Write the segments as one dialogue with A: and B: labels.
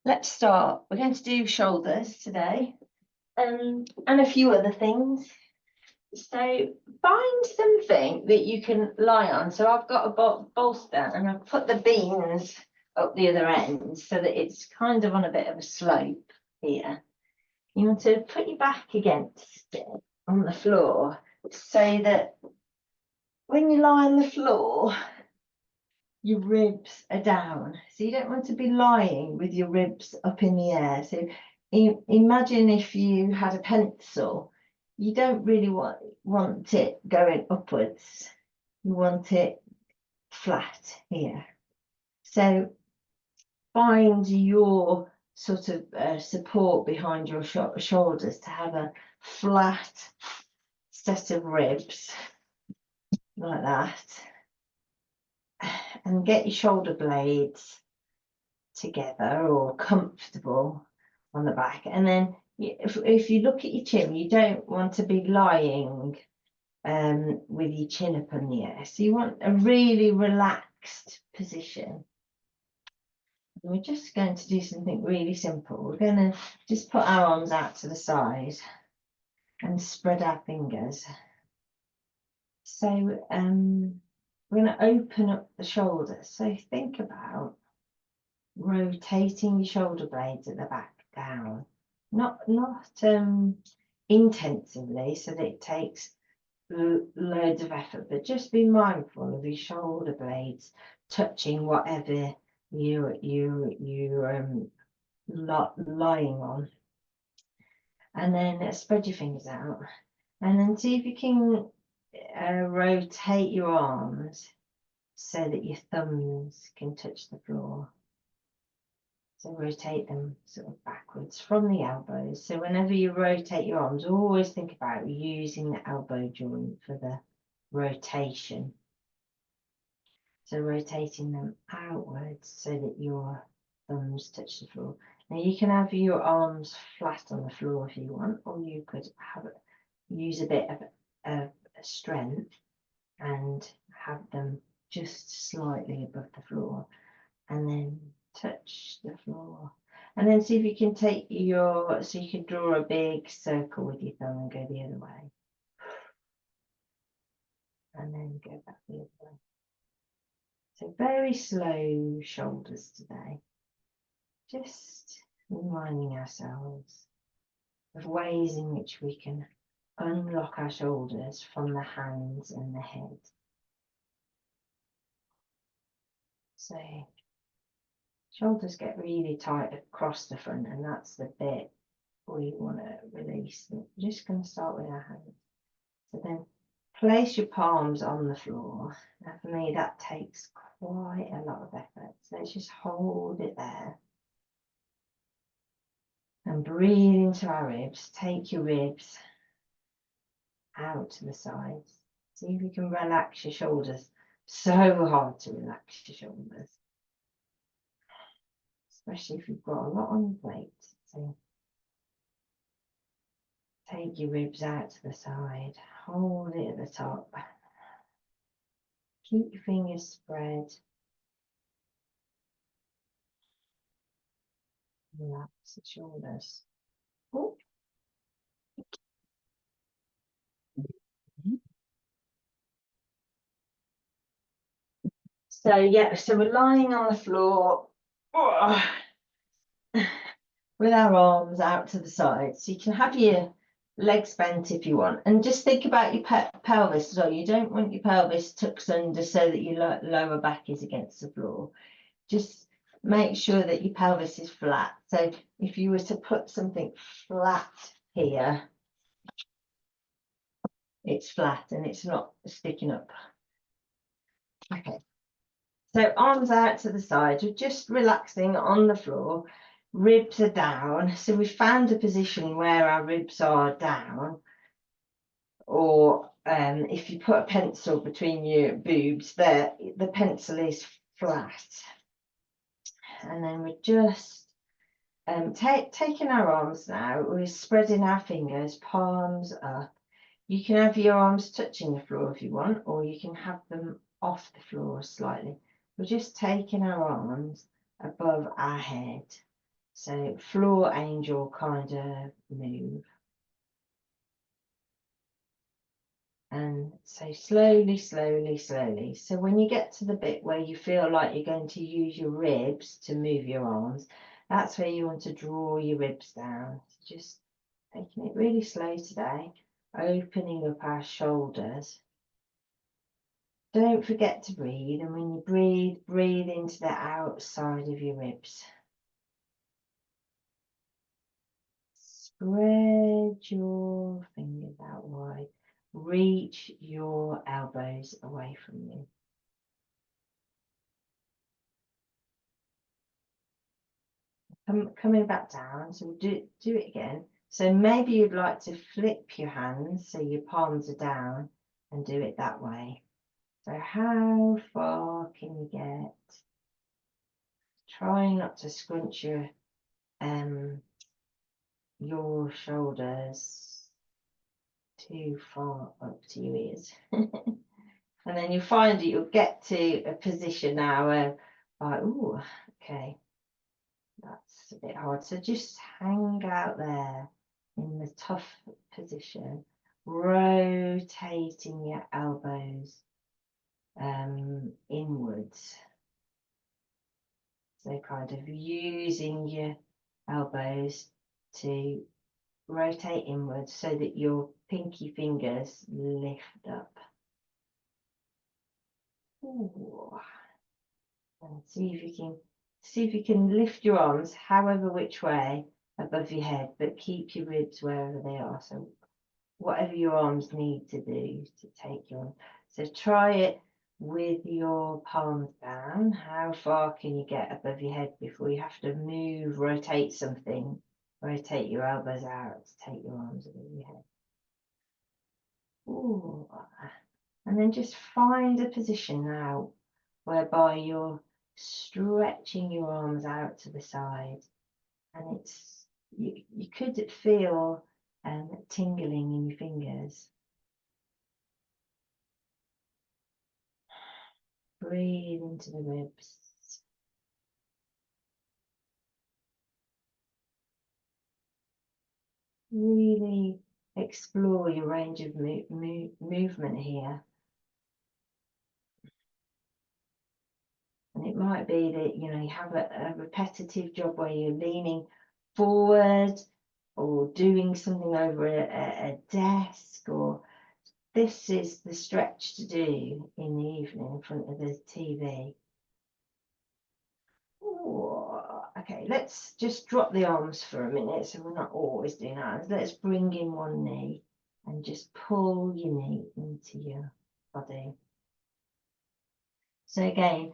A: Let's start. We're going to do shoulders today, and a few other things. So find something that you can lie on. So I've got a bolster and I've put the beans up the other end so that it's kind of on a bit of a slope here. You want to put your back against it on the floor so that when you lie on the floor, your ribs are down. So you don't want to be lying with your ribs up in the air. So imagine if you had a pencil, you don't really want it going upwards. You want it flat here. So find your sort of support behind your shoulders to have a flat set of ribs like that. And get your shoulder blades together or comfortable on the back. And then if you look at your chin, you don't want to be lying with your chin up in the air. So you want a really relaxed position. And we're just going to do something really simple. We're going to just put our arms out to the side and spread our fingers. So we're going to open up the shoulders. So think about rotating your shoulder blades at the back down, not intensively so that it takes loads of effort, but just be mindful of your shoulder blades touching whatever you're lying on. And then spread your fingers out and then see if you can rotate your arms so that your thumbs can touch the floor. So rotate them sort of backwards from the elbows. So whenever you rotate your arms, always think about using the elbow joint for the rotation. So rotating them outwards so that your thumbs touch the floor. Now you can have your arms flat on the floor if you want, or you could use a bit of strength and have them just slightly above the floor, and then touch the floor. And then see if you can take so you can draw a big circle with your thumb and go the other way. And then go back the other way. So very slow shoulders today. Just reminding ourselves of ways in which we can unlock our shoulders from the hands and the head. So shoulders get really tight across the front, and that's the bit we want to release. We're just going to start with our hands. So then place your palms on the floor. Now for me that takes quite a lot of effort. So let's just hold it there. And breathe into our ribs. Take your ribs out to the sides. See if you can relax your shoulders. So hard to relax your shoulders, especially if you've got a lot on your plate. So take your ribs out to the side. Hold it at the top. Keep your fingers spread. Relax the shoulders. Oh. So yeah, so we're lying on the floor with our arms out to the side. So you can have your legs bent if you want, and just think about your pelvis as well. You don't want your pelvis tucked under so that your lower back is against the floor. Just make sure that your pelvis is flat. So if you were to put something flat here, it's flat and it's not sticking up. Okay, so arms out to the side. You're just relaxing on the floor. Ribs are down. So we found a position where our ribs are down, or if you put a pencil between your boobs there, the pencil is flat. And then we're just taking our arms now, we're spreading our fingers, palms up. You can have your arms touching the floor if you want, or you can have them off the floor slightly. We're just taking our arms above our head So floor angel kind of move. And so slowly, slowly, slowly. So when you get to the bit where you feel like you're going to use your ribs to move your arms, that's where you want to draw your ribs down. Just taking it really slow today, opening up our shoulders. Don't forget to breathe, and when you breathe, breathe into the outside of your ribs. Spread your fingers out wide. Reach your elbows away from you. Coming back down, so we'll do it again. So maybe you'd like to flip your hands so your palms are down and do it that way. So how far can you get? Try not to scrunch your shoulders too far up to your ears. And then you'll find that you'll get to a position now where, like, ooh, okay, that's a bit hard. So just hang out there in the tough position, rotating your elbows inwards. So kind of using your elbows to rotate inwards so that your pinky fingers lift up. Ooh. And see if you can lift your arms however which way above your head, but keep your ribs wherever they are. So whatever your arms need to do to take your, so try it with your palms down. How far can you get above your head before you have to move, rotate something, rotate your elbows out to take your arms above your head. Ooh. And then just find a position now whereby you're stretching your arms out to the side, and it's you could feel tingling in your fingers. Breathe into the ribs. Really explore your range of movement here. And it might be that, you know, you have a repetitive job where you're leaning forward or doing something over a desk, or this is the stretch to do in the evening in front of the TV. Ooh, okay, let's just drop the arms for a minute so we're not always doing arms. Let's bring in one knee and just pull your knee into your body. So again,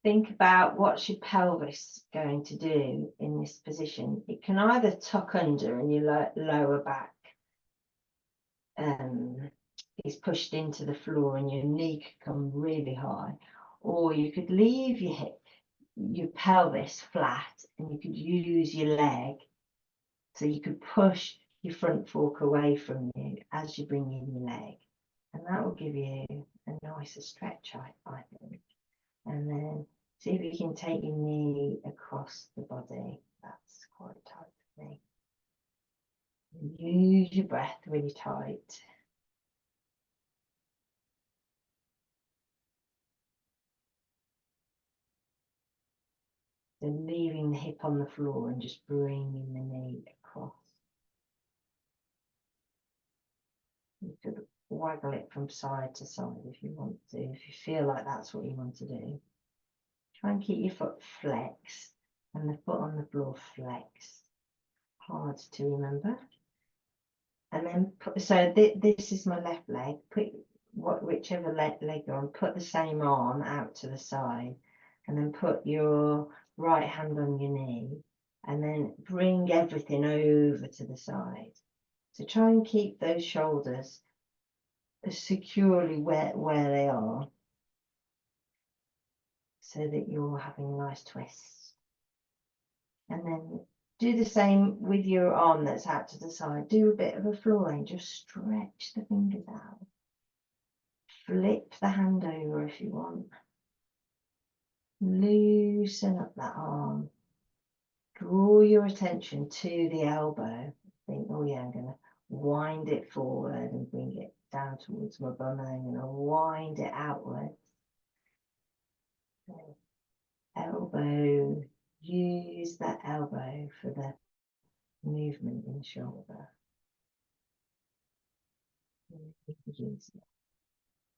A: think about what's your pelvis going to do in this position. It can either tuck under and your lower back is pushed into the floor and your knee could come really high, or you could leave your pelvis flat and you could use your leg, so you could push your front fork away from you as you bring in your leg, and that will give you a nicer stretch, I think. And then see if you can take your knee across the body. That's quite tight for me. Use your breath really tight. Then leaving the hip on the floor and just bringing the knee across. You could waggle it from side to side if you want to, if you feel like that's what you want to do. Try and keep your foot flexed and the foot on the floor flexed. Hard to remember. And then so this is my left leg. Put whichever leg you're on, put the same arm out to the side, and then put your right hand on your knee, and then bring everything over to the side. So try and keep those shoulders securely where they are, so that you're having a nice twist. And then do the same with your arm that's out to the side. Do a bit of a flooring, just stretch the fingers out. Flip the hand over if you want. Loosen up that arm. draw your attention to the elbow. Think, oh yeah, I'm going to wind it forward and bring it down towards my bum, and I'm going to wind it outwards. So, elbow, use that elbow for the movement in the shoulder. Use it.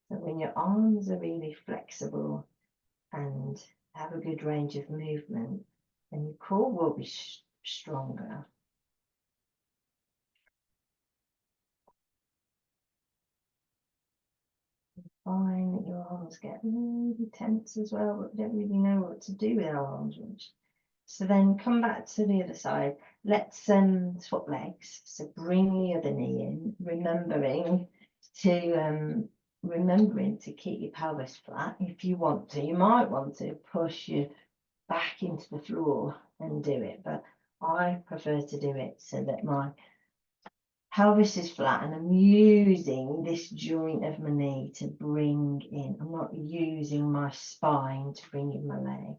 A: So when your arms are really flexible and have a good range of movement, then your core will be stronger. Find that your arms get really tense as well, but we don't really know what to do with our arms much. So then come back to the other side. Let's swap legs. So bring the other knee in, remembering to keep your pelvis flat. If you want to, you might want to push your back into the floor and do it, but I prefer to do it so that my pelvis is flat and I'm using this joint of my knee to bring in. I'm not using my spine to bring in my leg.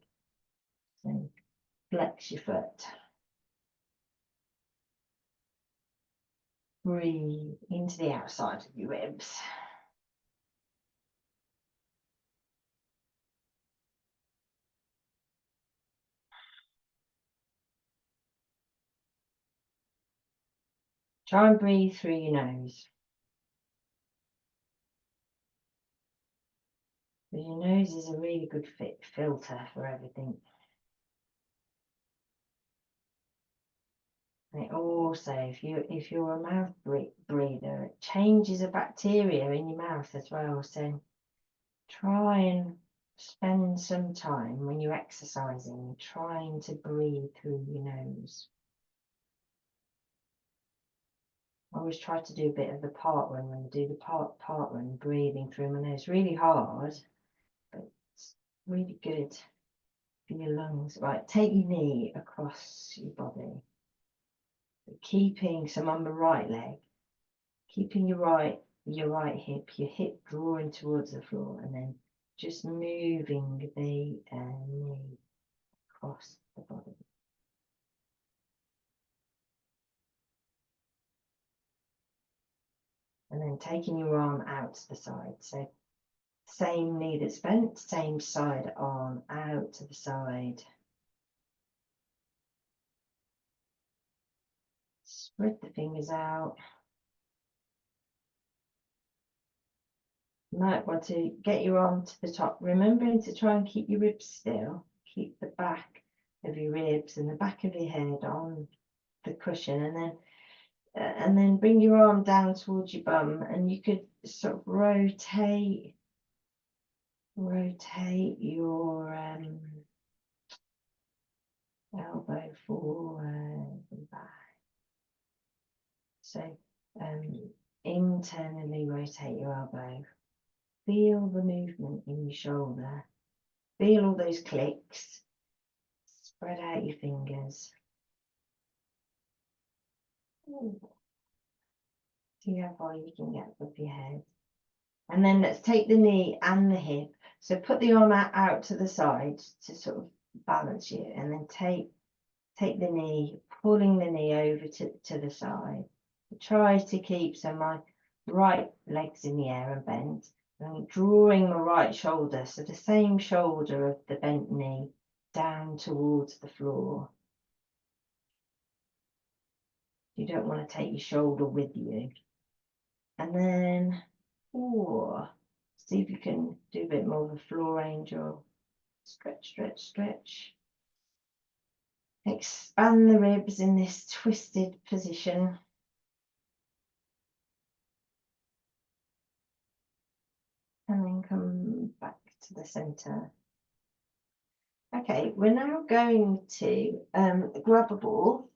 A: So flex your foot. Breathe into the outside of your ribs. Try and breathe through your nose. Because your nose is a really good filter for everything. And it also, if you're a mouth breather, it changes the bacteria in your mouth as well. So try and spend some time when you're exercising trying to breathe through your nose. I always try to do a bit of the part run when I do the part run, breathing through my nose. Really hard, but it's really good for your lungs. Right, take your knee across your body. Keeping some on the right leg, keeping your right hip, your hip drawing towards the floor, and then just moving the knee across the body. And then taking your arm out to the side. So same knee that's bent, same side arm out to the side. Spread the fingers out. You might want to get your arm to the top, remembering to try and keep your ribs still. Keep the back of your ribs and the back of your head on the cushion, and then bring your arm down towards your bum, and you could sort of rotate your elbow forward and back. So internally rotate your elbow. Feel the movement in your shoulder. Feel all those clicks. Spread out your fingers. Ooh. See how far you can get with your head. And then let's take the knee and the hip. So put the arm out to the side to sort of balance you, and then take the knee, pulling the knee over to the side. Try to keep my right leg's in the air and bent, and drawing my right shoulder, so the same shoulder of the bent knee, down towards the floor. You don't want to take your shoulder with you. And then, see if you can do a bit more of a floor angel. Stretch, stretch, stretch. Expand the ribs in this twisted position. And then come back to the center. Okay, we're now going to grab a ball.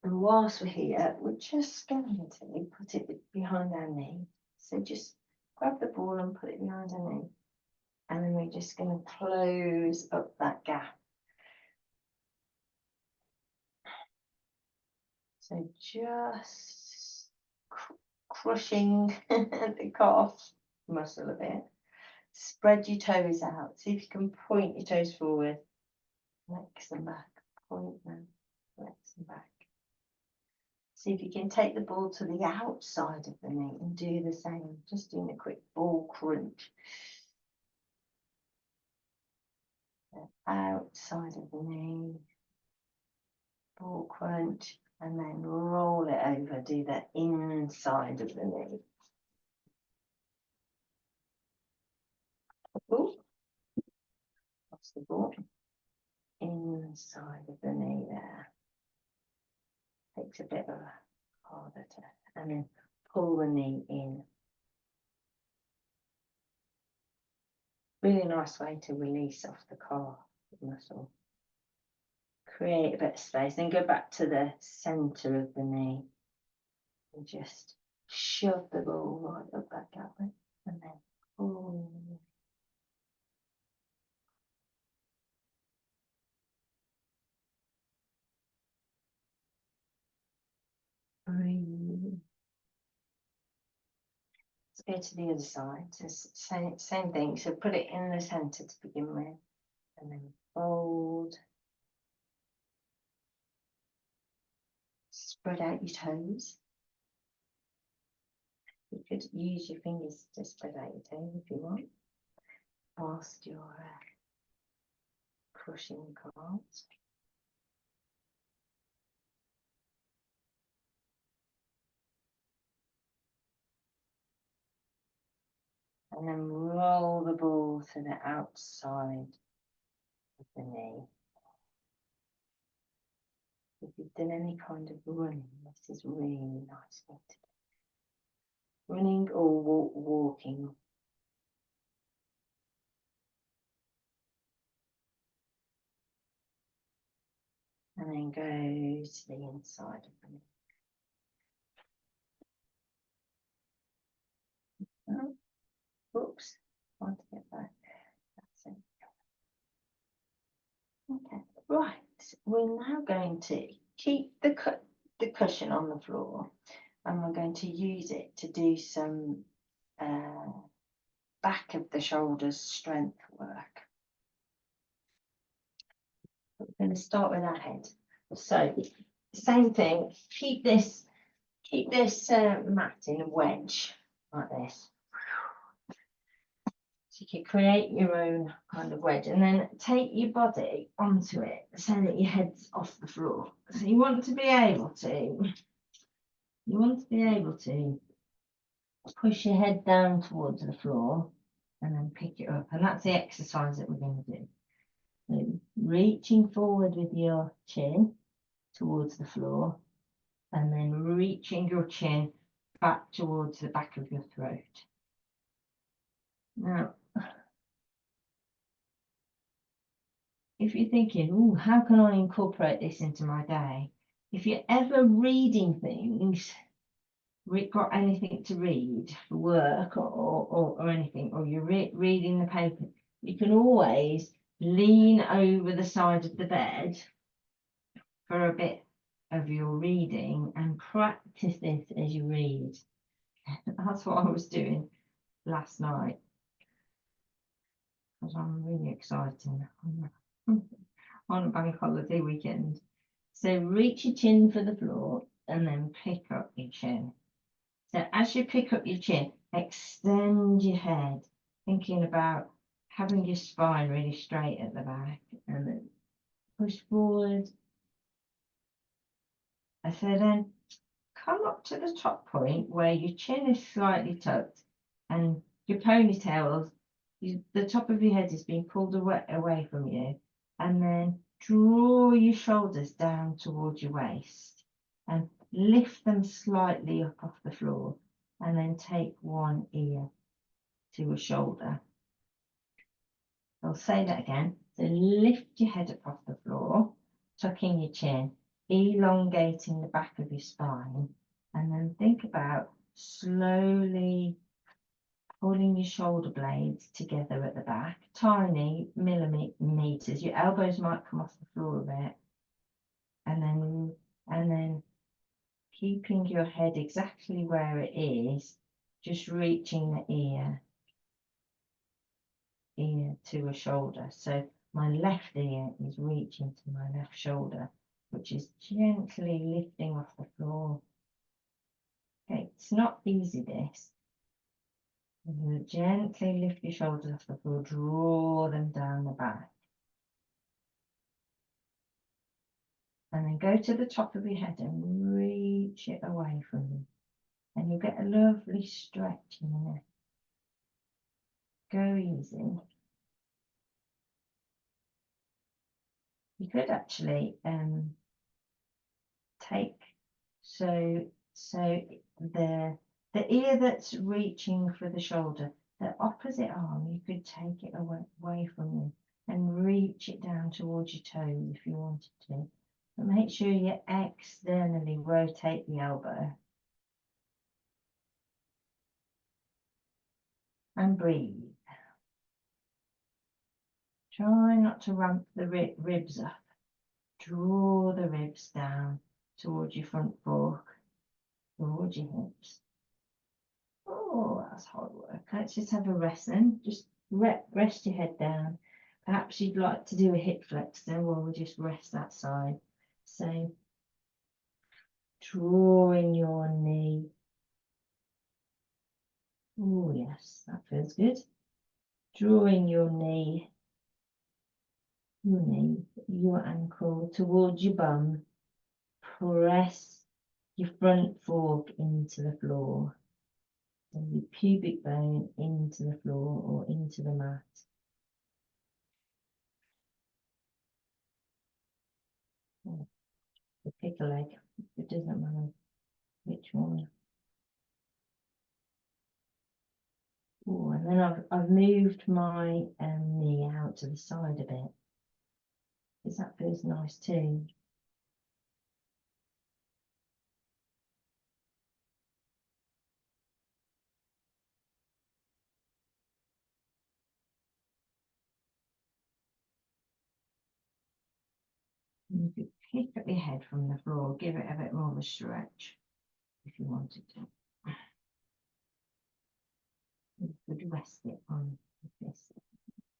A: And whilst we're here, we're just going to put it behind our knee. So just grab the ball and put it behind our knee. And then we're just going to close up that gap. So just crushing the calf muscle a bit. Spread your toes out. See if you can point your toes forward. Flex them back. point them, flex them back. See if you can take the ball to the outside of the knee and do the same, just doing a quick ball crunch. The outside of the knee, ball crunch, and then roll it over, do the inside of the knee. Ooh. That's the ball. Inside of the knee there. Takes a bit of a harder to, and then pull the knee in. Really nice way to release off the calf muscle. Create a bit of space, then go back to the center of the knee and just shove the ball right up that galley and then pull. Breathe. Let's go to the other side. Just same thing. So put it in the center to begin with, and then fold. Spread out your toes. You could use your fingers to spread out your toes if you want, whilst you're crushing the calves. And then roll the ball to the outside of the knee. If you've done any kind of running, this is really nice thing to do. Running or walking. And then go to the inside of the knee. Oh, oops, want to get back. That's it. Okay, right. We're now going to keep the cushion on the floor, and we're going to use it to do some back of the shoulders strength work. We're going to start with our head. So same thing. Keep this mat in a wedge like this. So you can create your own kind of wedge, and then take your body onto it so that your head's off the floor. So you want to be able to push your head down towards the floor and then pick it up. And that's the exercise that we're going to do. So reaching forward with your chin towards the floor, and then reaching your chin back towards the back of your throat. Now, if you're thinking, oh, how can I incorporate this into my day? If you're ever reading things, got anything to read for work or anything, or you're reading the paper, you can always lean over the side of the bed for a bit of your reading and practice this as you read. That's what I was doing last night, because I'm really excited on a bank holiday weekend. So reach your chin for the floor and then pick up your chin. So as you pick up your chin, extend your head, thinking about having your spine really straight at the back, and then push forward. So then come up to the top point where your chin is slightly tucked and your ponytails, the top of your head is being pulled away from you, and then draw your shoulders down towards your waist and lift them slightly up off the floor, and then take one ear to a shoulder. I'll say that again. So lift your head up off the floor, tucking your chin, elongating the back of your spine, and then think about slowly pulling your shoulder blades together at the back, tiny millimeters. Your elbows might come off the floor a bit, and then keeping your head exactly where it is, just reaching the ear to a shoulder. So my left ear is reaching to my left shoulder, which is gently lifting off the floor. Okay, it's not easy, this. You gently lift your shoulders off the floor, draw them down the back. And then go to the top of your head and reach it away from you. And you'll get a lovely stretch in the neck. Go easy. You could actually take, so the ear that's reaching for the shoulder, the opposite arm, you could take it away from you and reach it down towards your toes if you wanted to. But make sure you externally rotate the elbow. And breathe. Try not to ramp the ribs up. Draw the ribs down towards your front fork, towards your hips. Oh, that's hard work. Let's just have a rest then. Just rest your head down. Perhaps you'd like to do a hip flexor while we just rest that side. So, drawing your knee. Oh, yes, that feels good. Drawing your knee, your ankle towards your bum. Press your front fork into the floor. And your pubic bone into the floor or into the mat. Pick a leg, it doesn't matter which one. Oh, and then I've moved my knee out to the side a bit, because that feels nice too. And you could pick up your head from the floor, give it a bit more of a stretch if you wanted to. You could rest it on this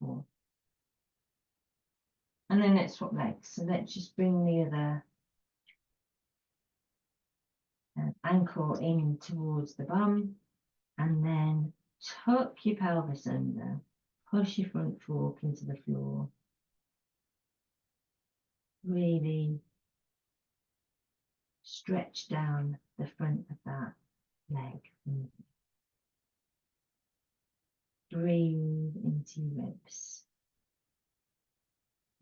A: more. And then let's swap legs. So let's just bring the other ankle in towards the bum, and then tuck your pelvis under, push your front fork into the floor. Really stretch down the front of that leg. Breathe into your ribs.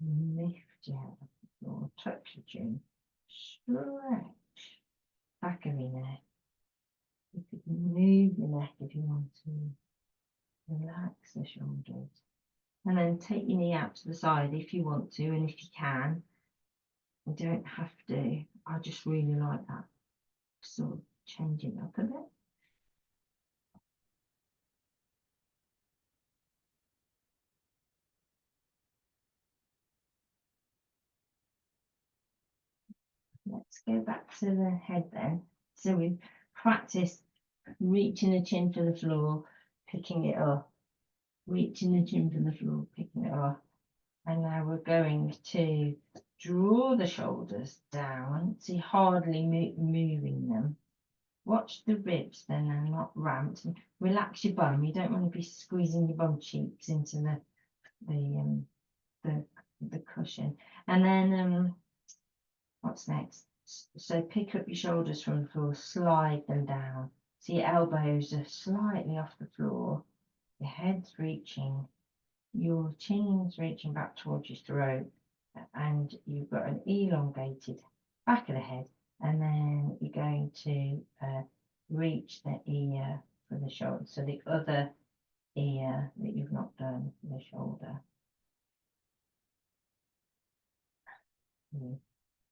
A: Lift your head off the floor, touch your chin, stretch back of your neck. You could move your neck if you want to. Relax the shoulders. And then take your knee out to the side if you want to, and if you can. You don't have to. I just really like that. Sort of changing up a bit. Let's go back to the head then. So we've practiced reaching the chin for the floor, picking it up, reaching the chin for the floor, picking it up. And now we're going to draw the shoulders down. See, hardly moving them. Watch the ribs then, they're not ramped. And relax your bum. You don't want to be squeezing your bum cheeks into the cushion. And then what's next? So pick up your shoulders from the floor, slide them down. So your elbows are slightly off the floor. Your head's reaching. Your chin's reaching back towards your throat. And you've got an elongated back of the head. And then you're going to reach the ear for the shoulder. So the other ear that you've not done for the shoulder.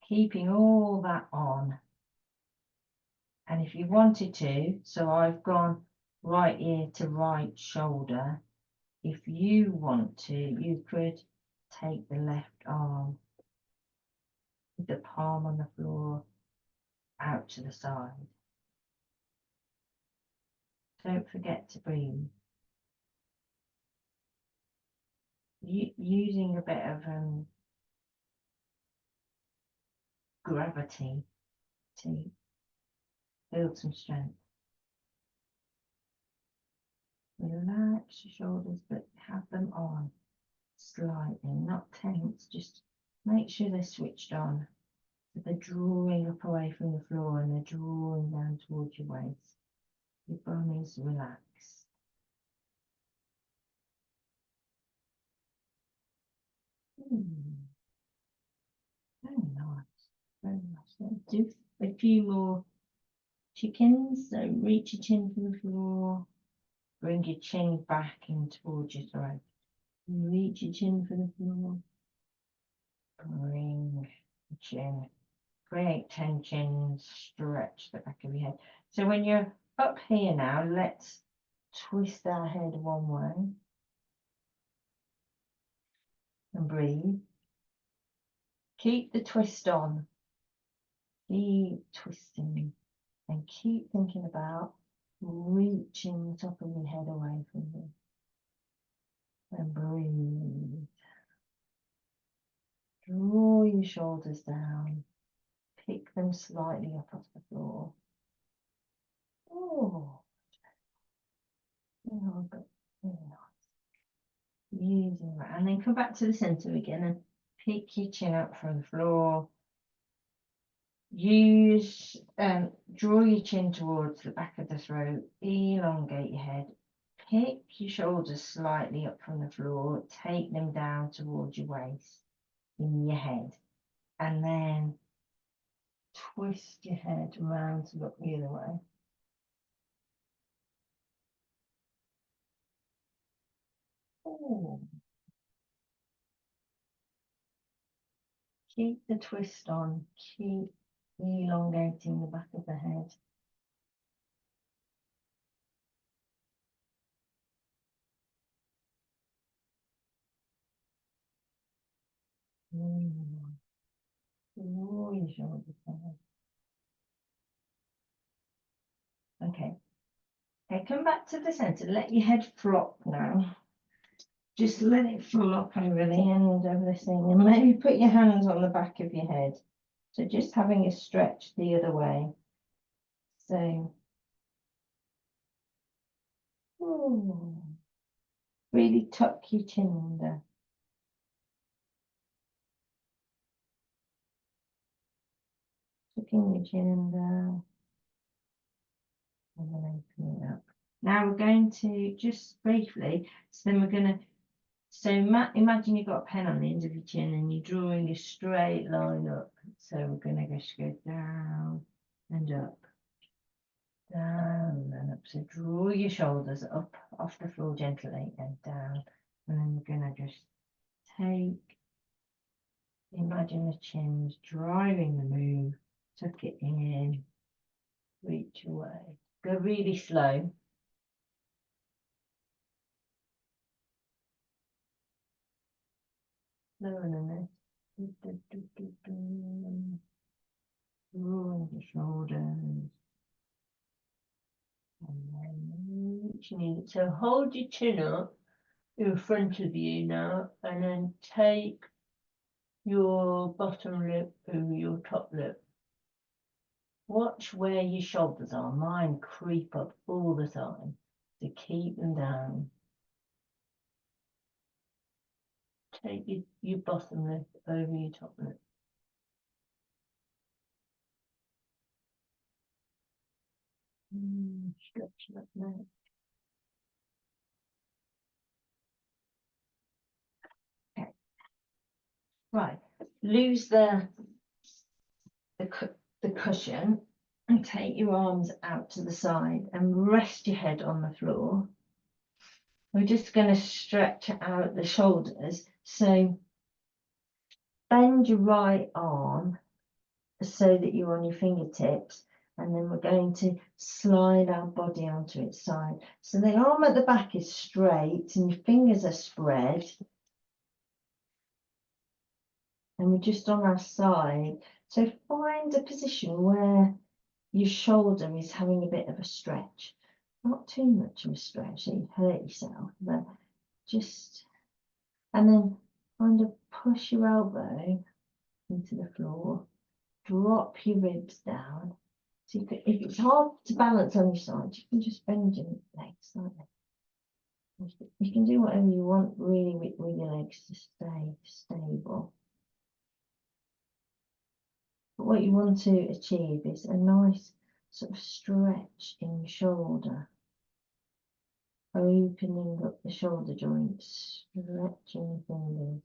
A: Keeping all that on. And if you wanted to, so I've gone right ear to right shoulder. If you want to, you could take the left arm with the palm on the floor out to the side. Don't forget to breathe. using a bit of gravity to build some strength. Relax your shoulders, but have them on slightly, not tense. Just make sure they're switched on. So they're drawing up away from the floor and they're drawing down towards your waist. Your bum is relaxed. Very nice. Very nice. Let's do a few more chickens. So reach your chin to the floor. Bring your chin back in towards your throat. Reach your chin for the floor. Bring the chin. Create tension. Stretch the back of your head. So when you're up here now, let's twist our head one way. And breathe. Keep the twist on. Keep twisting. And keep thinking about reaching the top of your head away from you. And breathe. Draw your shoulders down. Pick them slightly up off the floor. Oh, good. Very nice. Using that. And then come back to the center again and pick your chin up from the floor. Use, draw your chin towards the back of the throat. Elongate your head. Pick your shoulders slightly up from the floor. Take them down towards your waist in your head. And then twist your head around to look the other way. Oh. Keep the twist on. Keep elongating the back of the head. Draw your shoulders down. Okay. Okay, come back to the center. Let your head flop now. Just let it flop over the end of the thing and maybe put your hands on the back of your head. So just having a stretch the other way. So, really tuck your chin under. Tucking your chin under. And then opening it up. Now we're going to just briefly, so then we're going to, so imagine you've got a pen on the end of your chin and you're drawing a straight line up. So we're going to just go down and up, down and up. So draw your shoulders up off the floor gently and down. And then we're going to just take, imagine the chin's driving the move, tuck it in, reach away. Go really slow. Slower than this. Drawing the shoulders. And then reaching in. So hold your chin up in front of you now, and then take your bottom lip over your top lip. Watch where your shoulders are. Mine creep up all the time. So keep them down. Take your bottom lip over your top lip. Stretch that neck. Okay. Right. Lose the cushion and take your arms out to the side and rest your head on the floor. We're just going to stretch out the shoulders. So bend your right arm so that you're on your fingertips, and then we're going to slide our body onto its side. So the arm at the back is straight and your fingers are spread. And we're just on our side. So find a position where your shoulder is having a bit of a stretch. Not too much of a stretch, so you hurt yourself, but just And then kind of push your elbow into the floor, drop your ribs down. So you can, if it's hard to balance on your side, you can just bend your legs slightly. You can do whatever you want really with your legs to stay stable. But what you want to achieve is a nice sort of stretch in your shoulder. Opening up the shoulder joints, stretching the fingers.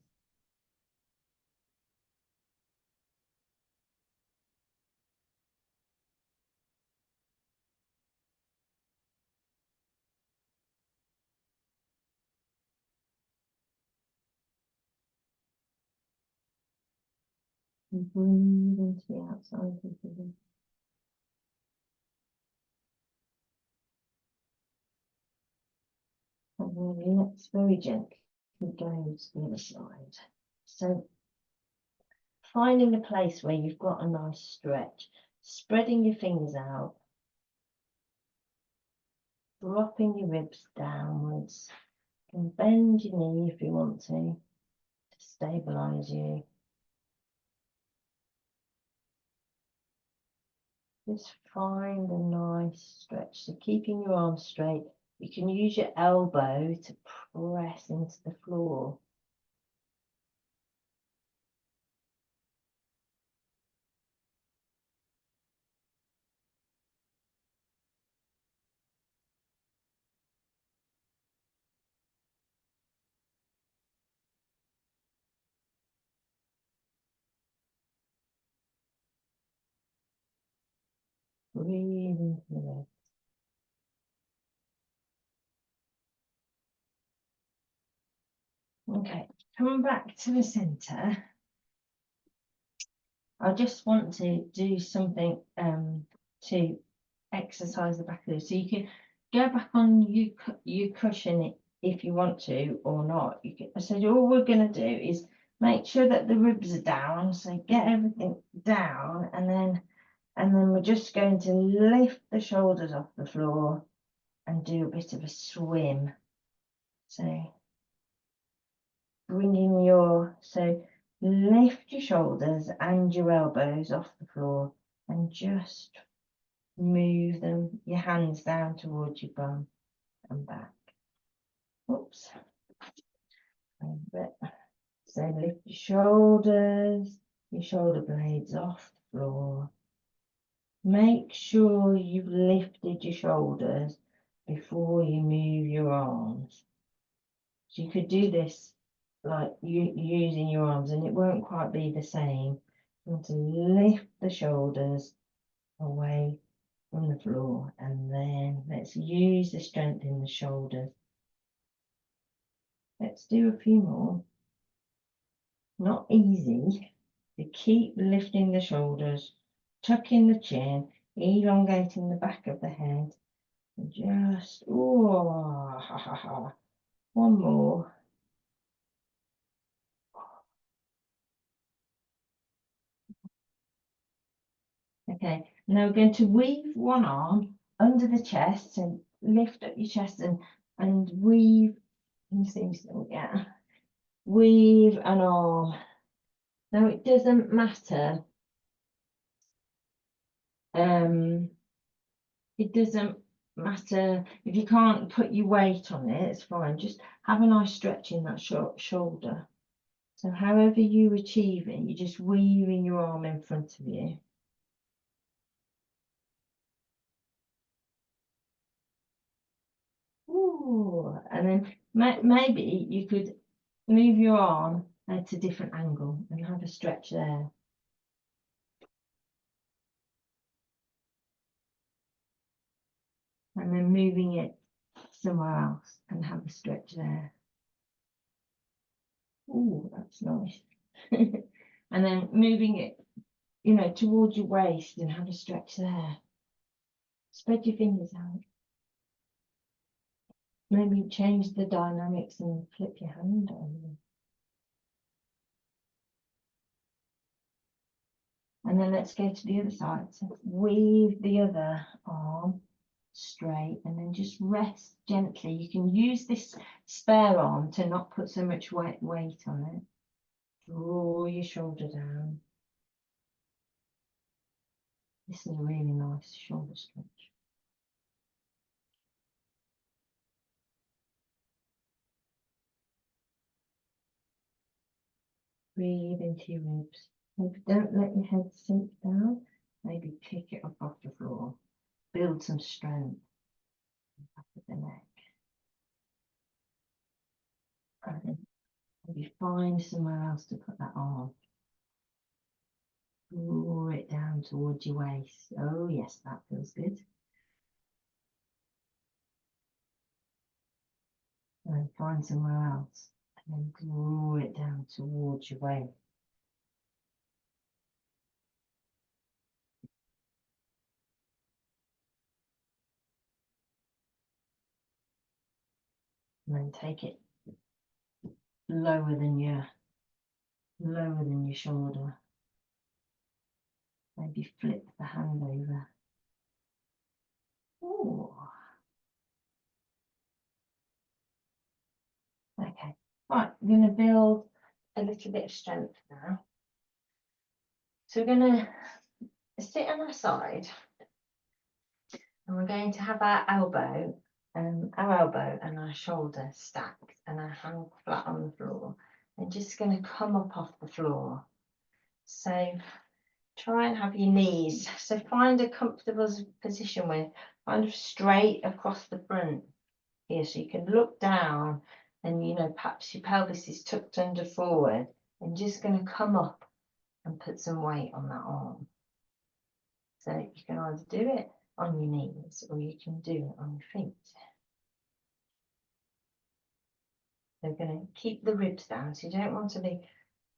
A: And breathe into the outside of the body. And then let's very gently go to the other side. So finding a place where you've got a nice stretch, spreading your fingers out, dropping your ribs downwards, and bend your knee if you want to stabilize you. Just find a nice stretch. So keeping your arms straight, you can use your elbow to press into the floor. Breathe into the legs. Okay, coming back to the center. I just want to do something to exercise the back of it. So you can go back on your cushion if you want to or not. You can, so all we're going to do is make sure that the ribs are down. So get everything down, and then we're just going to lift the shoulders off the floor and do a bit of a swim. So bringing your, so lift your shoulders and your elbows off the floor and just move them, your hands down towards your bum and back. Oops. So lift your shoulders, your shoulder blades off the floor. Make sure you've lifted your shoulders before you move your arms. So you could do this like using your arms and it won't quite be the same. You want to lift the shoulders away from the floor, and then let's use the strength in the shoulders. Let's do a few more. Not easy. To keep lifting the shoulders, tucking the chin, elongating the back of the head. And just, oh, ha, ha, ha. One more. Okay, now we're going to weave one arm under the chest and lift up your chest and weave. Let me see if we get. Weave an arm. Now it doesn't matter. It doesn't matter if you can't put your weight on it. It's fine. Just have a nice stretch in that shoulder. So however you achieve it, you're just weaving your arm in front of you. Ooh, and then maybe you could move your arm at a different angle and have a stretch there. And then moving it somewhere else and have a stretch there. Ooh, that's nice. And then moving it, towards your waist and have a stretch there. Spread your fingers out. Maybe change the dynamics and flip your hand on. And then let's go to the other side. So weave the other arm straight, and then just rest gently. You can use this spare arm to not put so much weight on it. Draw your shoulder down. This is a really nice shoulder stretch. Breathe into your ribs. Maybe don't let your head sink down. Maybe pick it up off the floor. Build some strength in the back of the neck. And then maybe find somewhere else to put that arm. Draw it down towards your waist. Oh yes, that feels good. And then find somewhere else. And then draw it down towards your waist. And then take it lower than your shoulder. Maybe flip the hand over. Ooh. Okay, right, we're going to build a little bit of strength now. So we're going to sit on our side, and we're going to have our elbow and our shoulder stacked and our hand flat on the floor, and just going to come up off the floor. So try and have your knees, so find a comfortable position with kind of straight across the front here, so you can look down and, you know, perhaps your pelvis is tucked under forward, and just going to come up and put some weight on that arm. So you can either do it on your knees or you can do it on your feet. They're going to keep the ribs down, so you don't want to be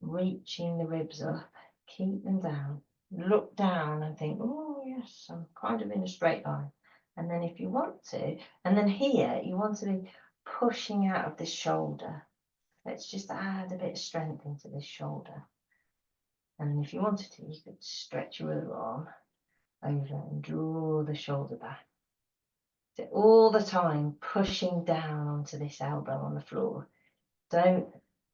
A: reaching the ribs up. Keep them down. Look down and think, oh yes, I'm kind of in a straight line. And then if you want to, and then here you want to be pushing out of the shoulder. Let's just add a bit of strength into this shoulder. And if you wanted to, you could stretch your other arm over and draw the shoulder back. So all the time pushing down onto this elbow on the floor. Don't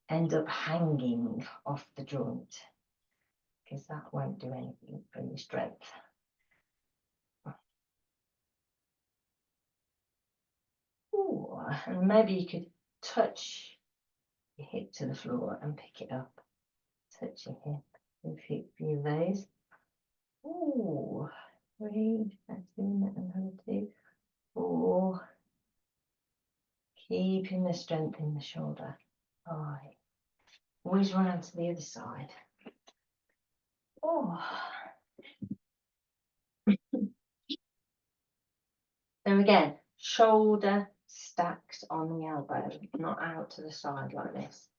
A: end up hanging off the joint, because that won't do anything for your strength. Ooh, and maybe you could touch your hip to the floor and pick it up. Touch your hip with a few of those. Ooh, 3, that's doing it, another 2, 4. Keeping the strength in the shoulder. 5. Always run onto the other side. Oh. So again, shoulder stacked on the elbow, not out to the side like this.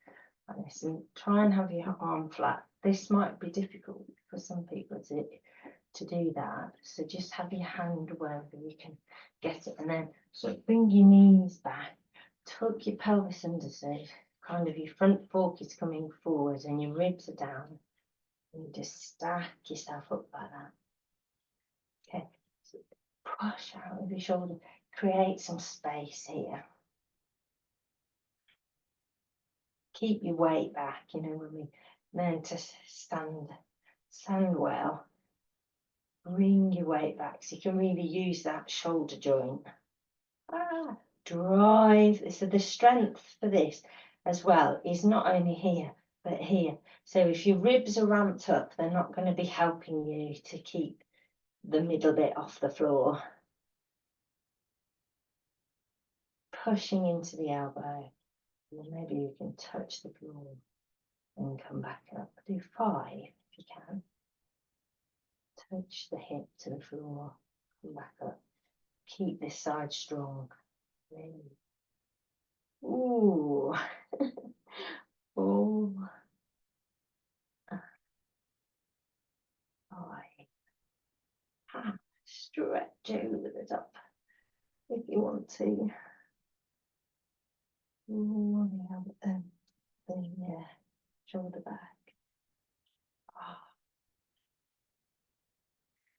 A: Like this. And try and have your arm flat. This might be difficult for some people to do that. So just have your hand wherever you can get it. And then sort of bring your knees back. Tuck your pelvis under, so kind of your front fork is coming forward and your ribs are down. And you just stack yourself up like that. Okay. So push out of your shoulder. Create some space here. Keep your weight back, you know, when we learn to stand well. Bring your weight back so you can really use that shoulder joint. Drive. So the strength for this as well is not only here, but here. So if your ribs are ramped up, they're not going to be helping you to keep the middle bit off the floor. Pushing into the elbow. And maybe you can touch the floor and come back up. Do 5 if you can. Touch the hip to the floor, come back up. Keep this side strong. Ooh. 4, 5. Stretch over the top if you want to. Ooh, the shoulder back.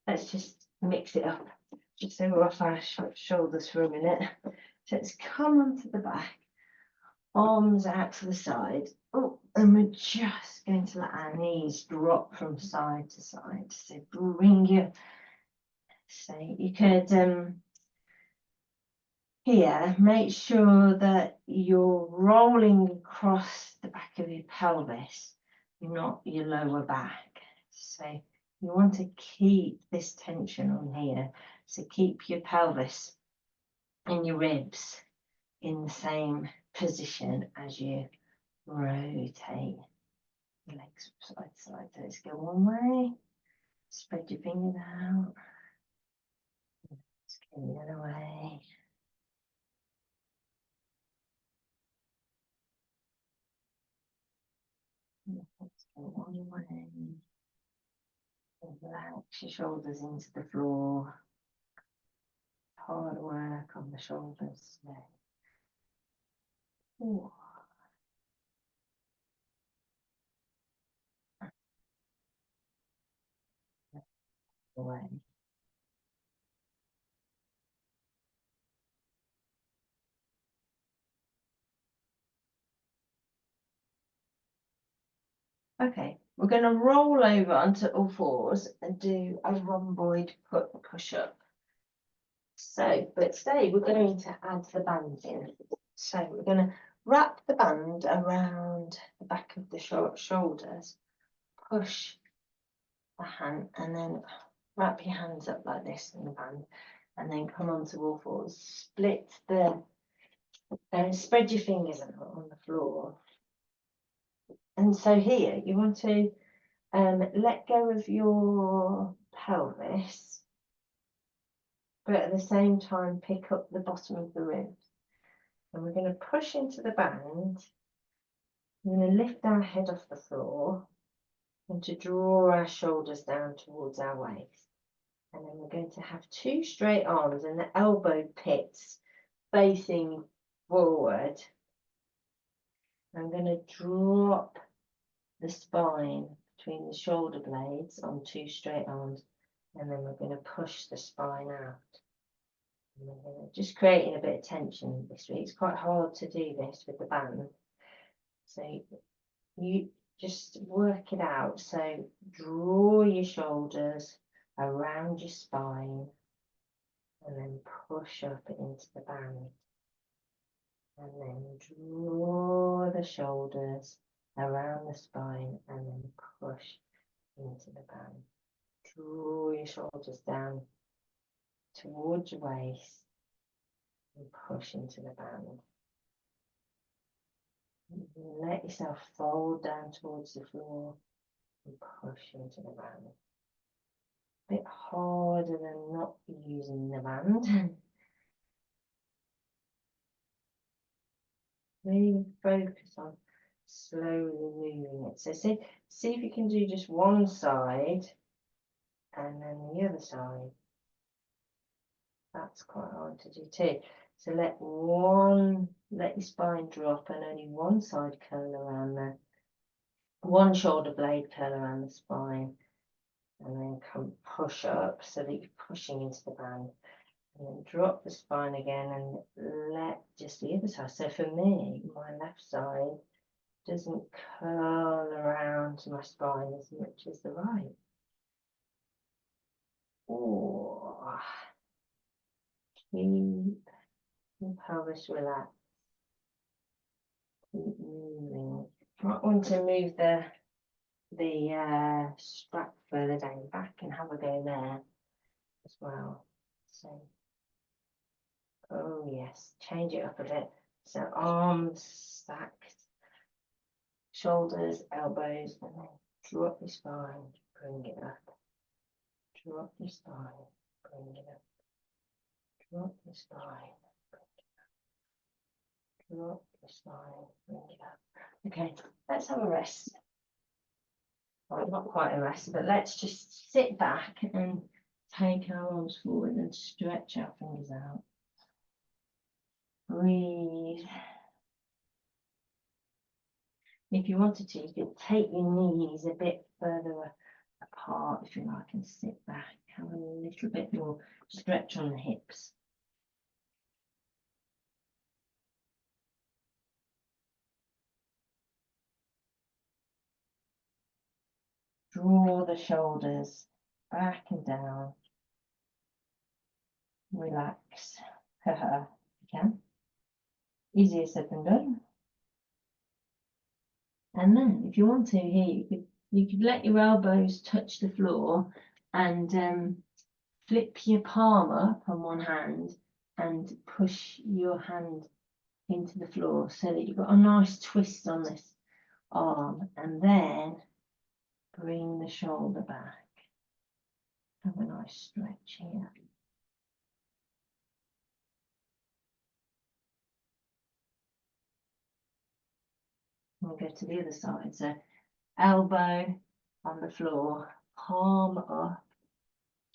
A: Let's just mix it up. just so we're off our shoulders for a minute. So let's come onto the back, arms out to the side. Oh, and we're just going to let our knees drop from side to side. So bring your, so you could here, make sure that you're rolling across the back of your pelvis, not your lower back. So you want to keep this tension on here. So keep your pelvis and your ribs in the same position as you rotate your legs side to side. So let's go one way, spread your fingers out, let's go the other way. Let's go one way. Relax your shoulders into the floor. Hard work on the shoulders today. Ooh. Away. Okay, we're going to roll over onto all fours and do a rhomboid push-up. So, but today we're going to add the band in. So we're going to wrap the band around the back of the shoulders, push the hand, and then wrap your hands up like this in the band, and then come onto all fours. Split the, spread your fingers out on the floor. And so here you want to let go of your pelvis, but at the same time pick up the bottom of the ribs. And we're going to push into the band. We're going to lift our head off the floor and to draw our shoulders down towards our waist. And then we're going to have two straight arms and the elbow pits facing forward. I'm going to drop the spine between the shoulder blades on two straight arms, and then we're going to push the spine out. And we're going to just creating a bit of tension this week. It's quite hard to do this with the band, so you just work it out. So draw your shoulders around your spine and then push up into the band, and then draw the shoulders around the spine and then push into the band. Draw your shoulders down towards your waist and push into the band. Let yourself fold down towards the floor and push into the band. A bit harder than not using the band. Really focus on slowly moving it. So see if you can do just one side and then the other side. That's quite hard to do too. So let your spine drop and only one side curl around the, one shoulder blade curl around the spine, and then come push up so that you're pushing into the band, and then drop the spine again and let just the other side. So for me, my left side doesn't curl around to my spine as much as the right. Oh, keep the pelvis relaxed. Keep moving. Might want to move the strap further down your back and have a go there as well. So, oh yes, change it up a bit. So arms stacked, shoulders, elbows, and then drop your spine, bring it up. Drop your spine, bring it up. Drop your spine, drop your spine, bring it up. Okay, let's have a rest. Well, not quite a rest, but let's just sit back and take our arms forward and stretch our fingers out. Breathe. If you wanted to, you could take your knees a bit further apart, if you like, and sit back. Have a little bit more stretch on the hips. Draw the shoulders back and down. Relax. You can. Easier said than done. And then, if you want to, here you could let your elbows touch the floor and flip your palm up on one hand and push your hand into the floor so that you've got a nice twist on this arm, and then bring the shoulder back. Have a nice stretch here. We'll go to the other side. So elbow on the floor, palm up.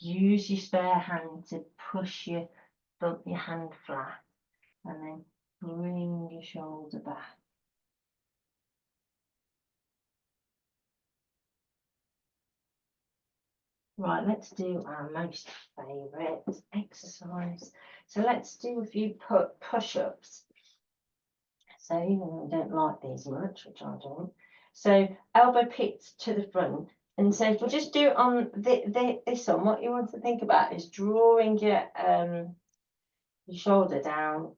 A: Use your spare hand to push your hand flat, and then bring your shoulder back. Right, let's do our most favourite exercise. So let's do a few push-ups. So even though I don't like these much, which I don't. So elbow pits to the front. And so if we just do it on this one, what you want to think about is drawing your shoulder down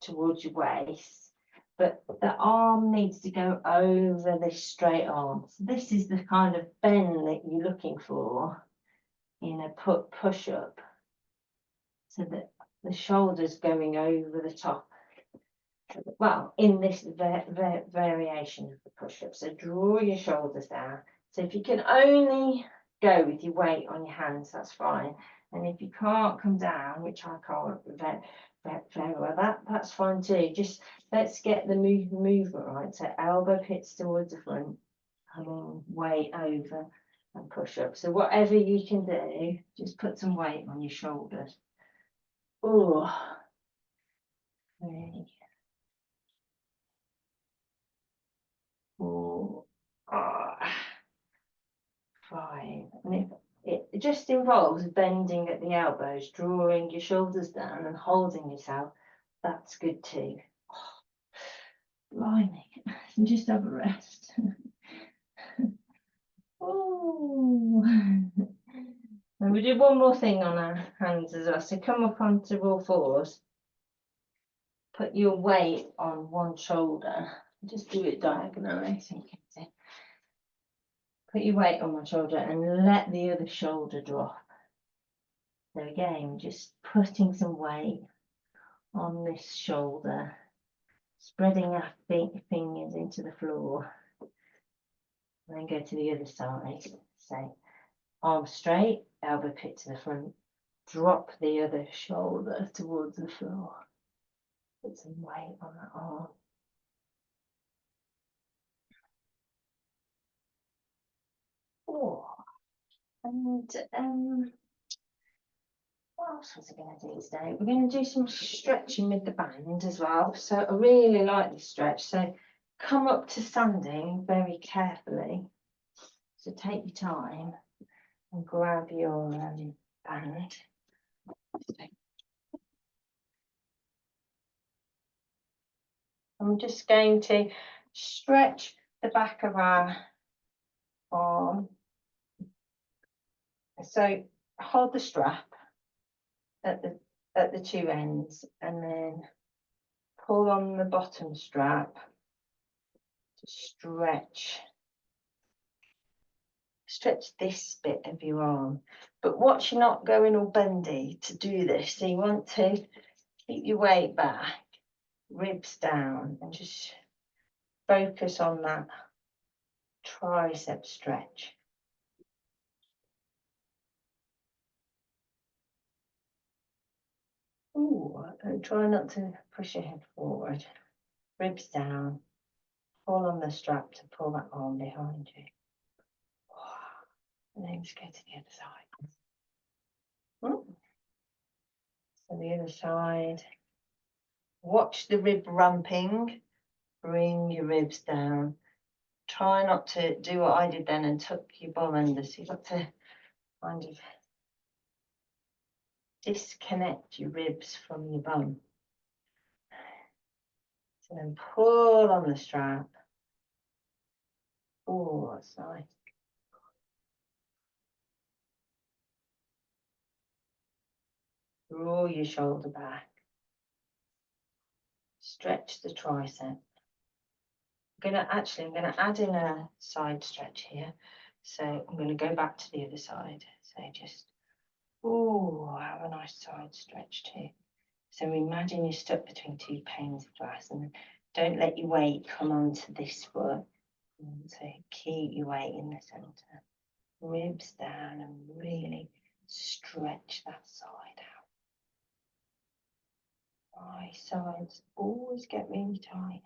A: towards your waist, but the arm needs to go over this straight arm. So this is the kind of bend that you're looking for in a push-up, so that the shoulder's going over the top. Well, in this variation of the push-up. So draw your shoulders down. So if you can only go with your weight on your hands, that's fine. And if you can't come down, which I can't very well, that's fine too. Just let's get the movement right. So elbow pits towards the front, coming weight over and push up. So whatever you can do, just put some weight on your shoulders. Oh, 3, 4, 5. And it just involves bending at the elbows, drawing your shoulders down and holding yourself. That's good too. Oh, blimey, just have a rest. Oh. And we do one more thing on our hands as well. So come up onto all fours. Put your weight on one shoulder. Just do it diagonally so you can see. Put your weight on one shoulder and let the other shoulder drop. So again, just putting some weight on this shoulder, spreading our fingers into the floor, and then go to the other side. So arm straight, elbow pit to the front, drop the other shoulder towards the floor. Put some weight on that arm. Oh, and what else was I going to do today? We're going to do some stretching with the band as well. So I really like this stretch. So come up to standing very carefully. So take your time and grab your band. I'm just going to stretch the back of our arm. So hold the strap at the two ends and then pull on the bottom strap to stretch this bit of your arm. But watch you're not going all bendy to do this. So you want to keep your weight back, ribs down, and just focus on that tricep stretch. Ooh, and try not to push your head forward. Ribs down. Pull on the strap to pull that arm behind you. And then just go to the other side. So the other side. Watch the rib ramping. Bring your ribs down. try not to do what I did then and tuck your bum under. So you've got to kind of disconnect your ribs from your bum. So then pull on the strap. Oh, that's nice. Draw your shoulder back. Stretch the tricep. I'm gonna add in a side stretch here. So I'm gonna go back to the other side. So just, oh, have a nice side stretch too. So imagine you're stuck between two panes of glass, and don't let your weight come onto this foot. And so keep your weight in the center. Ribs down and really stretch that side out. My sides always get really tight.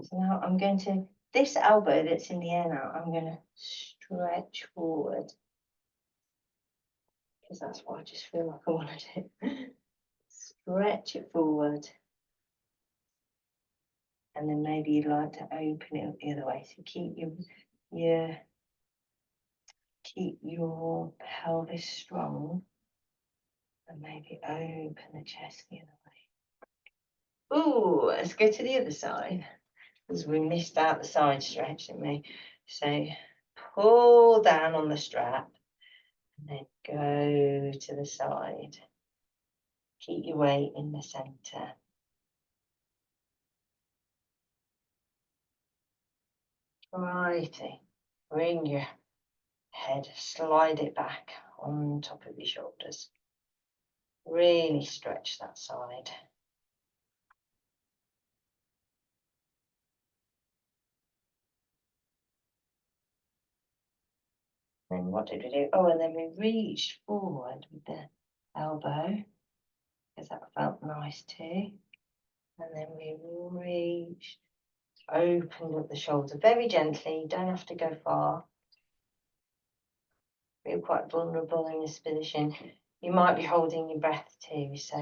A: So now I'm going to, this elbow that's in the air now, I'm going to stretch forward. Because that's what I just feel like I want to do. Stretch it forward. And then maybe you'd like to open it up the other way. So keep your pelvis strong. And maybe open the chest the other way. Ooh, let's go to the other side. Because we missed out the side stretch, didn't we? So pull down on the strap and then go to the side. Keep your weight in the center. Righty. Bring your head, slide it back on top of your shoulders. Really stretch that side. Then what did we do? Oh, and then we reached forward with the elbow, because that felt nice too. And then we reached, opened up the shoulder very gently, don't have to go far. Feel quite vulnerable in this position. You might be holding your breath too, so.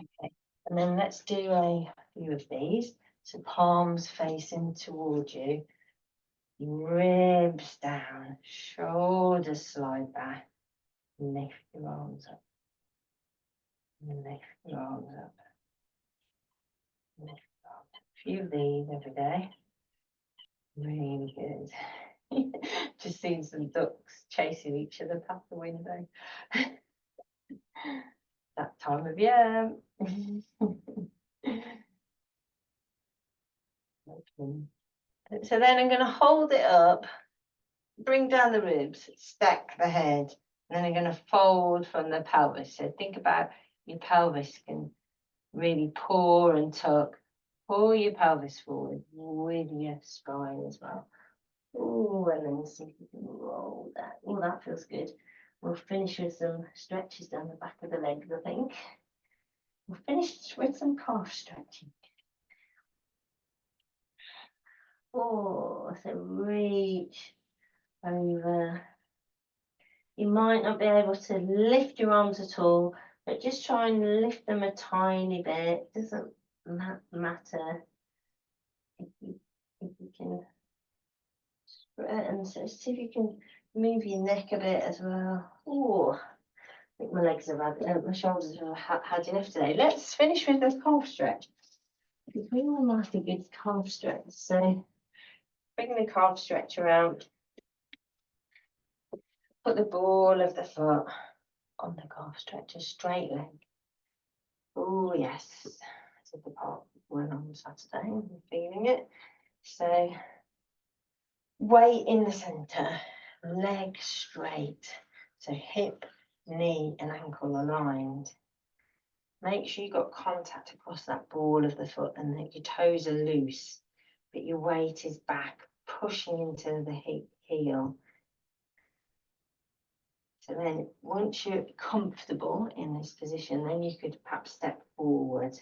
A: Okay, and then let's do a few of these. So palms facing towards you, ribs down, shoulders slide back, lift your arms up, lift your arms up, lift your arms up. A few of these every day. Really good. Just seeing some ducks chasing each other past the window. That time of year. So then I'm going to hold it up, bring down the ribs, stack the head, and then I'm going to fold from the pelvis. So think about your pelvis can really pour and tuck. Pull your pelvis forward with your spine as well. Oh, and then see if you can roll that. Oh, that feels good. We'll finish with some stretches down the back of the legs, I think. We'll finish with some calf stretching. Oh, so reach over. You might not be able to lift your arms at all, but just try and lift them a tiny bit. It doesn't matter if you can. And so see if you can move your neck a bit as well. Oh, I think my legs have had, my shoulders have had enough today. Let's finish with the calf stretch. Because we all like a good calf stretch. So bring the calf stretch around. Put the ball of the foot on the calf stretch, a straight leg. Oh yes, I did the part one on Saturday. I'm feeling it. So weight in the center, leg straight. So hip, knee, and ankle aligned. Make sure you've got contact across that ball of the foot and that your toes are loose, but your weight is back, pushing into the heel. So then once you're comfortable in this position, then you could perhaps step forward.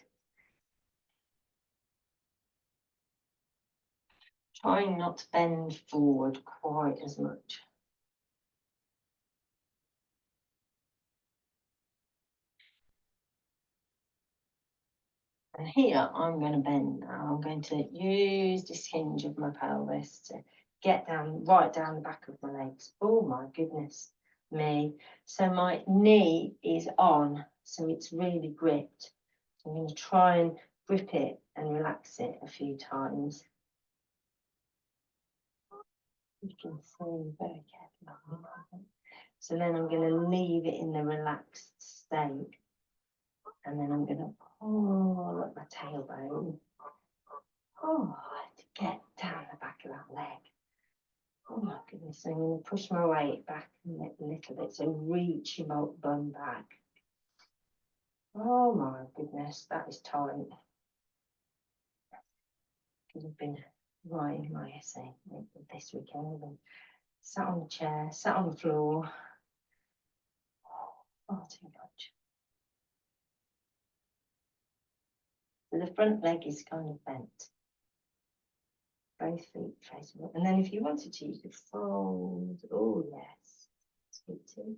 A: Try not to bend forward quite as much. And here I'm going to bend now. I'm going to use this hinge of my pelvis to get down, right down the back of my legs. Oh my goodness me. So my knee is on, so it's really gripped. I'm going to try and grip it and relax it a few times. You can see very carefully. So then I'm going to leave it in the relaxed state. And then I'm going to pull up my tailbone. Oh, to get down the back of that leg. Oh my goodness, I'm going to push my weight back a little bit. So reach your bum back. Oh my goodness, that is tight. Could have been writing my essay this weekend. And sat on the chair, sat on the floor. Oh, far too much. So the front leg is kind of bent. Both feet facing up. And then if you wanted to, you could fold. Oh, yes. That's good too.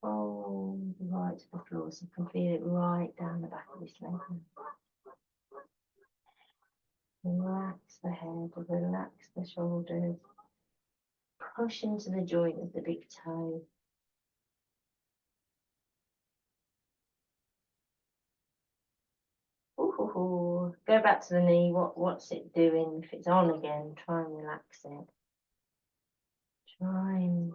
A: Fold right to the floor so you can feel it right down the back of this leg. Relax the head, relax the shoulders. Push into the joint of the big toe. Ooh, go back to the knee. What's it doing? If it's on again, try and relax it. Try and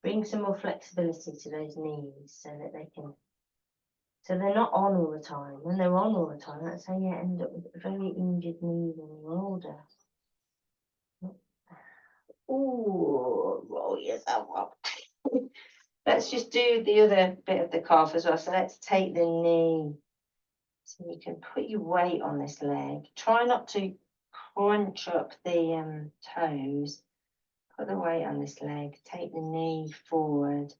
A: bring some more flexibility to those knees so that they can. So they're not on all the time. When they're on all the time, that's how you end up with very injured knees when you're older. Ooh, roll yourself up. Let's just do the other bit of the calf as well. So let's take the knee. So you can put your weight on this leg. Try not to crunch up the toes. Put the weight on this leg. Take the knee forward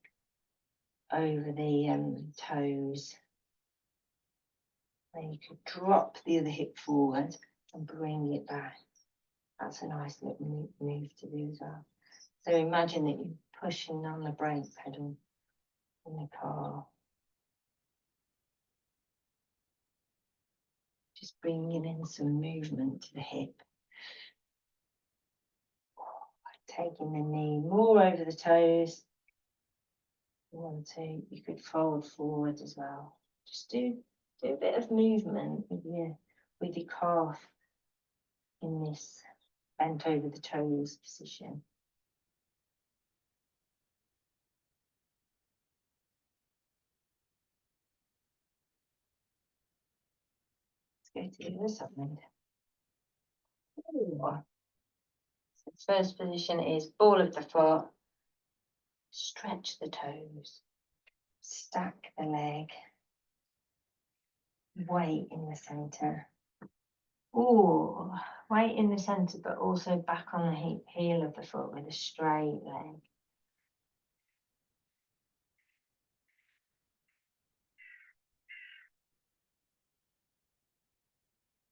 A: over the toes. Then you can drop the other hip forward and bring it back. That's a nice little move to do as well. So imagine that you're pushing on the brake pedal in the car. Just bringing in some movement to the hip. Taking the knee more over the toes. You want to, you could fold forward as well. Just do a bit of movement with your calf in this bent over the toes position. Let's go to the other side. So first position is ball of the foot. Stretch the toes. Stack the leg. Weight in the center. Ooh, weight in the center, but also back on the heel of the foot with a straight leg.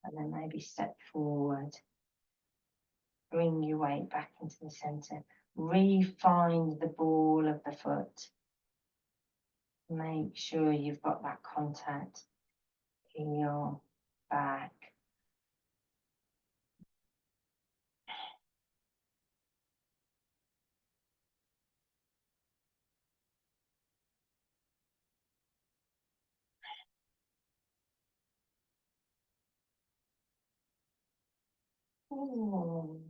A: And then maybe step forward. Bring your weight back into the center. Re-find the ball of the foot. Make sure you've got that contact in your back. Ooh.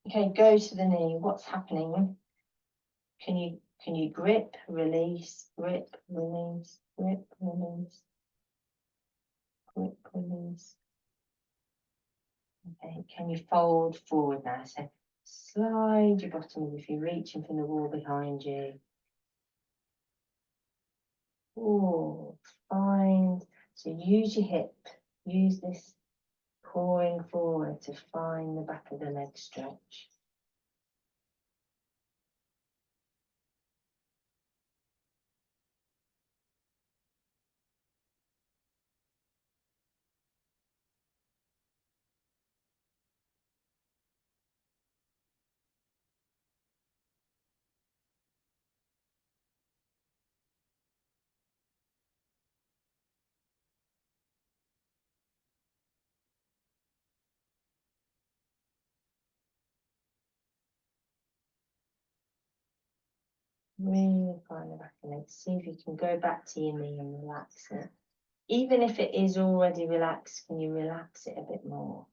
A: Okay, go to the knee. What's happening? Can you grip, release, grip, release, grip, release, grip, release? Okay, can you fold forward now? So slide your bottom as if you're reaching from the wall behind you. Oh, find. So use your hip. Use this pouring forward to find the back of the leg stretch. Really find the back of the leg. See if you can go back to your knee and relax it. Even if it is already relaxed, can you relax it a bit more?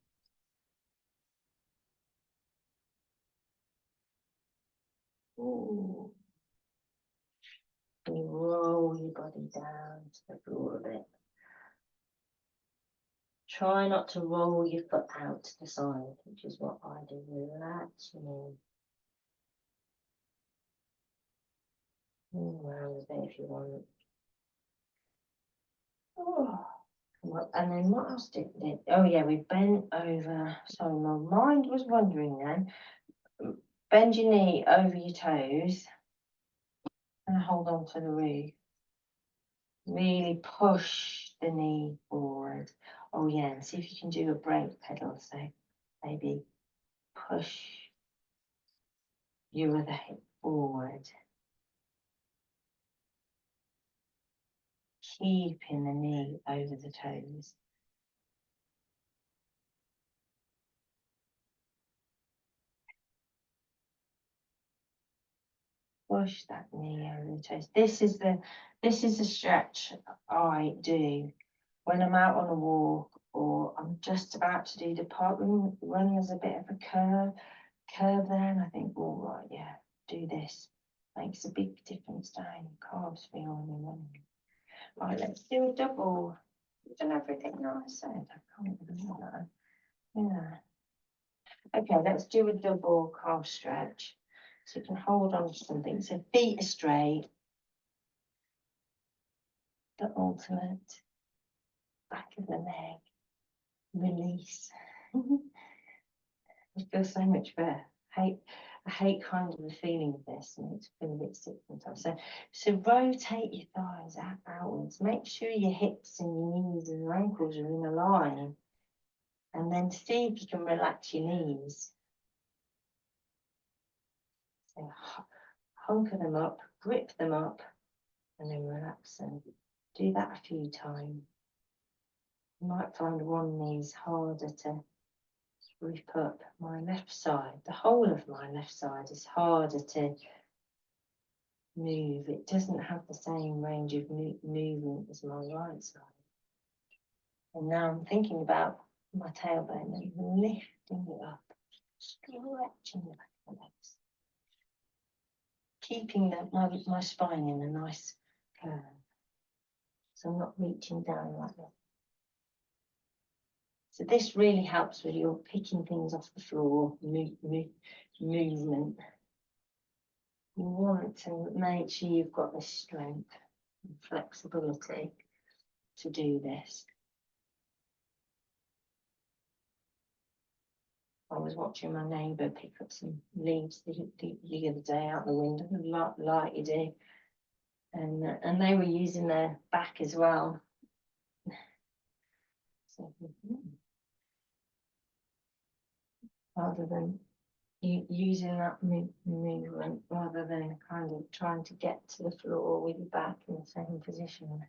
A: Ooh. You roll your body down to the floor a bit. Try not to roll your foot out to the side, which is what I do. Relax your knee. Move around a bit if you want. Oh. And then what else did we? Oh yeah, we bent over. So my mind was wandering then. Bend your knee over your toes and hold on to the roof. Really push the knee forward. Oh yeah, and see if you can do a brake pedal. So maybe push your other hip forward. Keeping the knee over the toes. Push that knee over the toes. This is the stretch I do when I'm out on a walk or I'm just about to do the park run. There's a bit of a curve there, and I think, all right, yeah, do this. Makes a big difference down your calves feel when you're running. Right, let's do a double. You've done everything that I said. I can't believe that. Yeah. Okay, let's do a double calf stretch. So you can hold on to something. So feet are straight. The ultimate back of the leg. Release. It feels so much better. I hate kind of the feeling of this, and it's been a bit sick sometimes. So rotate your thighs outwards. Make sure your hips and your knees and your ankles are in a line. And then see if you can relax your knees. So hunker them up, grip them up, and then relax them. Do that a few times. You might find one knee's harder to grip up. My left side, the whole of my left side is harder to move. It doesn't have the same range of movement as my right side. And now I'm thinking about my tailbone and lifting it up, stretching the back of the legs, keeping my spine in a nice curve. So I'm not reaching down like that. So this really helps with your picking things off the floor, movement. You want to make sure you've got the strength and flexibility to do this. I was watching my neighbour pick up some leaves the other day out the window, like you do, and they were using their back as well. So, rather than using that movement, rather than kind of trying to get to the floor with your back in the same position.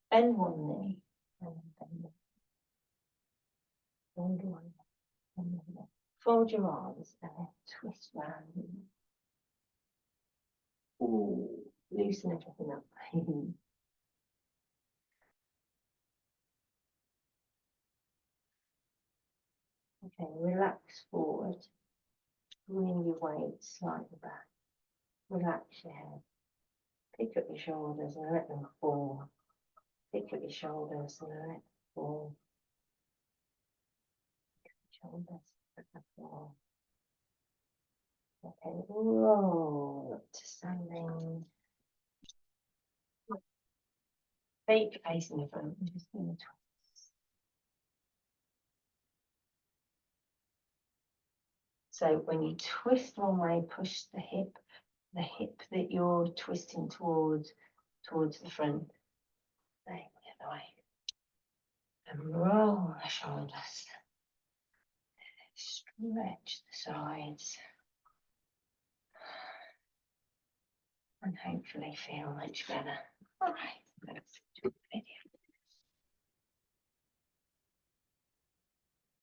A: Bend one knee, and then bend one, and then fold your arms and then twist round. Ooh, loosen everything up. Okay, relax forward. Bring your weight slightly back. Relax your head. Pick up your shoulders and let them fall. Pick up your shoulders and let them fall. Shoulders, let them fall. Okay, roll up to standing. Feet facing the front. Just going to twist. So when you twist one way, push the hip that you're twisting towards the front. There the other way. And roll the shoulders. Stretch the sides. And hopefully feel much better. All right, let's do the video.